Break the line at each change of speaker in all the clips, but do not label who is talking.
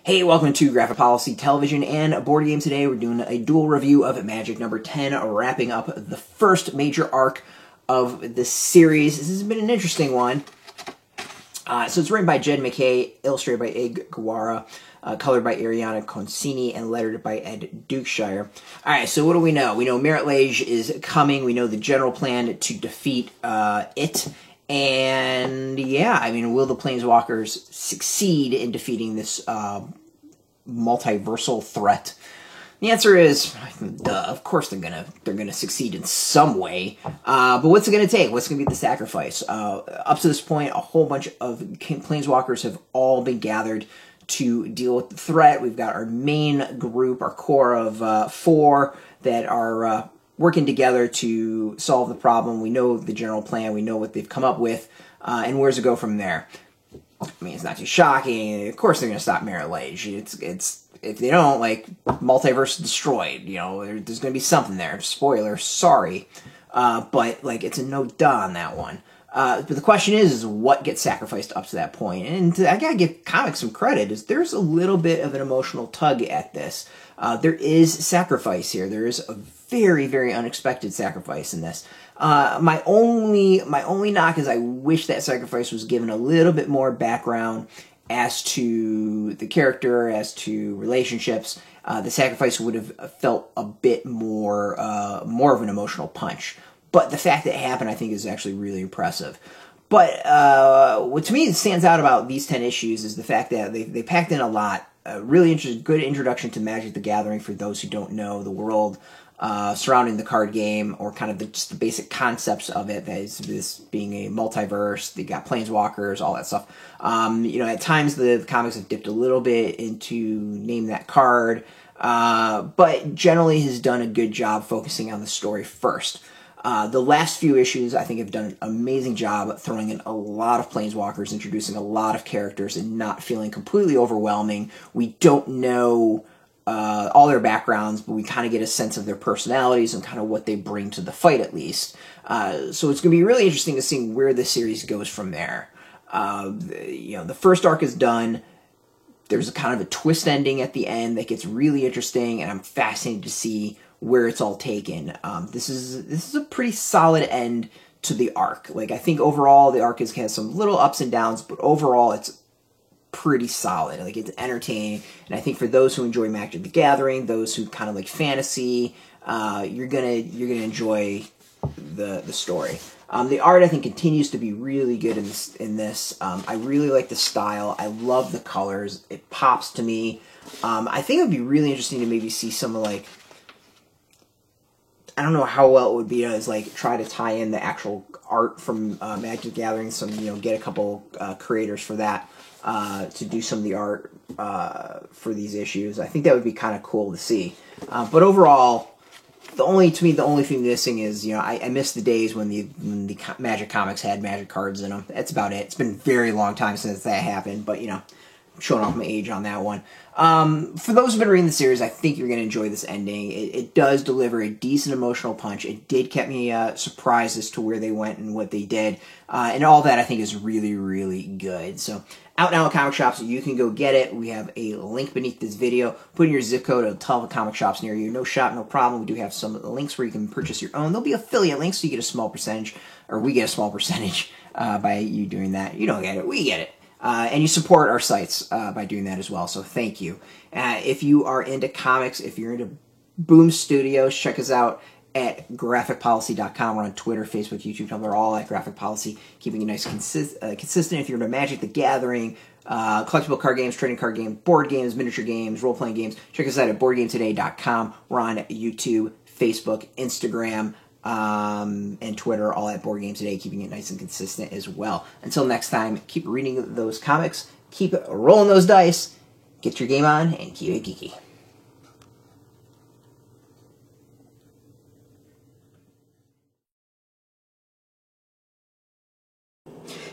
Hey, welcome to Graphic Policy Television and Board Game. Today we're doing a dual review of Magic number 10, wrapping up the first major arc of the series. This has been an interesting one. So it's written by Jed MacKay, illustrated by Ed Guara, colored by Ariana Concini, and lettered by Ed Dukeshire. Alright, so what do we know? We know Marit Lage is coming. We know the general plan to defeat it. And yeah, I mean, will the Planeswalkers succeed in defeating this multiversal threat? The answer is, duh, of course they're gonna succeed in some way. But what's it gonna take? What's gonna be the sacrifice? Up to this point, a whole bunch of Planeswalkers have all been gathered to deal with the threat. We've got our main group, our core of 4 that are working together to solve the problem. We know the general plan. We know what they've come up with, and where's it go from there? I mean, it's not too shocking. Of course, they're going to stop Marit Lage. It's if they don't, like, multiverse destroyed. You know, there's going to be something there. Spoiler, sorry, but like it's a no-duh on that one. But the question is what gets sacrificed up to that point? And I gotta give comics some credit. Is there's a little bit of an emotional tug at this. There is sacrifice here. There is a very, very unexpected sacrifice in this. My only knock is I wish that sacrifice was given a little bit more background as to the character, as to relationships. The sacrifice would have felt a bit more of an emotional punch. But the fact that it happened, I think, is actually really impressive. But what to me stands out about these 10 issues is the fact that they packed in a lot. Really good introduction to Magic the Gathering for those who don't know the world surrounding the card game, or kind of just the basic concepts of it. That is this being a multiverse. They got Planeswalkers, all that stuff. You know, at times the comics have dipped a little bit into name that card, but generally has done a good job focusing on the story first. The last few issues, I think, have done an amazing job throwing in a lot of Planeswalkers, introducing a lot of characters, and not feeling completely overwhelming. We don't know all their backgrounds, but we kind of get a sense of their personalities and kind of what they bring to the fight, at least. So it's going to be really interesting to see where the series goes from there. You know, the first arc is done. There's a kind of a twist ending at the end that gets really interesting, and I'm fascinated to see where it's all taken. This is a pretty solid end to the arc. Like, I think overall the arc has some little ups and downs, but overall it's pretty solid. Like, it's entertaining, and I think for those who enjoy Magic the Gathering, those who kind of like fantasy, you're gonna enjoy the story. The art, I think, continues to be really good in this. I really like the style. I love the colors. It pops to me. I think it would be really interesting to maybe see some of, like, I don't know how well it would be as, like, try to tie in the actual art from Magic the Gathering. Some, you know, get a couple creators for that to do some of the art for these issues. I think that would be kind of cool to see. But overall, the only thing missing is, you know, I miss the days when the Magic comics had Magic cards in them. That's about it. It's been a very long time since that happened, but, you know, I'm showing off my age on that one. For those who've been reading the series, I think you're going to enjoy this ending. It does deliver a decent emotional punch. It did keep me surprised as to where they went and what they did. And all that, I think, is really, really good. So, out now at comic shops, you can go get it. We have a link beneath this video. Put in your zip code, it'll tell the comic shops near you. No shop, no problem. We do have some links where you can purchase your own. There'll be affiliate links, so you get a small percentage, or we get a small percentage by you doing that. You don't get it, we get it. And you support our sites by doing that as well, so thank you. If you are into comics, if you're into Boom Studios, check us out at graphicpolicy.com. We're on Twitter, Facebook, YouTube, Tumblr, all at Graphic Policy, keeping it nice and consistent. If you're into Magic the Gathering, collectible card games, trading card games, board games, miniature games, role-playing games, check us out at boardgametoday.com. We're on YouTube, Facebook, Instagram, and Twitter, all at Board Game Today, keeping it nice and consistent as well. Until next time, keep reading those comics, keep rolling those dice, get your game on, and keep it geeky.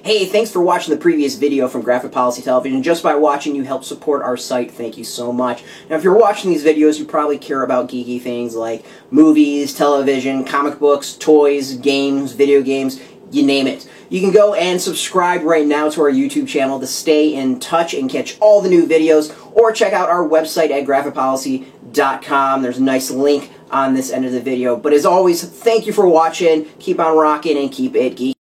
Hey, thanks for watching the previous video from Graphic Policy Television. Just by watching, you help support our site. Thank you so much. Now, if you're watching these videos, you probably care about geeky things like movies, television, comic books, toys, games, video games, you name it. You can go and subscribe right now to our YouTube channel to stay in touch and catch all the new videos, or check out our website at graphicpolicy.com. There's a nice link on this end of the video. But as always, thank you for watching. Keep on rocking and keep it geeky.